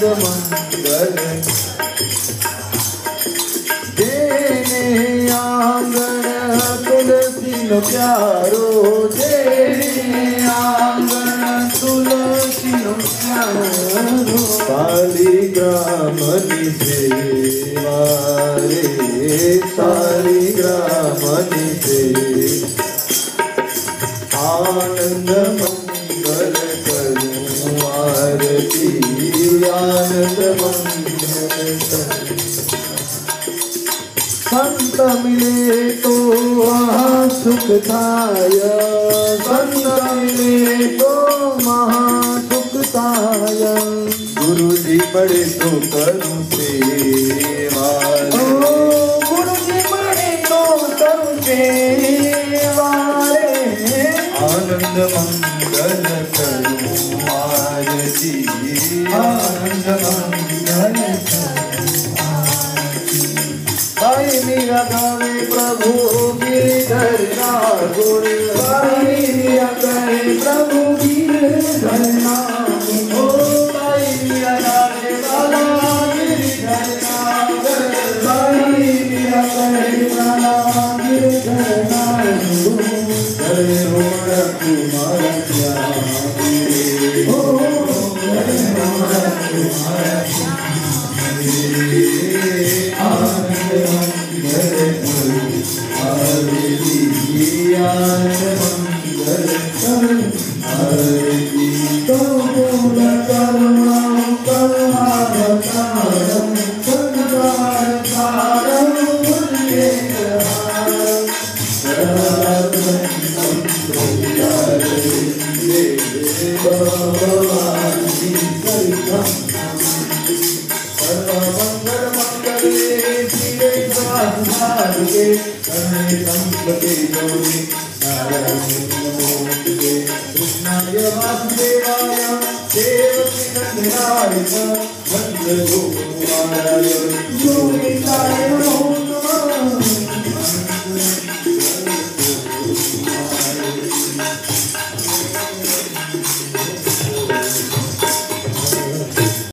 मंगल जेने आंगण तुलसी नो प्यारो जेने आंगण तुलसी नो प्यारो शालिग्राम नि सेवा रे शालिग्राम नि सेवा आनंद मंगल करूं आरती आनंद मंगल संत मिले तो महासुख थाय संत मिले तो महासुख थाय गुरु जी बड़े तो करूं सेवा गुरु जी बड़े तो करूं सेवा आनंद मंगल करूं आरती आनंद मंगल भाई मीरा गावे प्रभु गिरधर गुण भाई मीरा गावे प्रभु गिरधर ओ भाई मीरा गावे बाला गिरधर भाई मीरा गावे बाला गिरधर हरे हमारा तुम्हारा प्यार हो हरे हमारा तुम्हारा आनंद मंगल आरती आनंद मंगल आरती करुण करुणा करुणावतारम करुणावतारम मुझे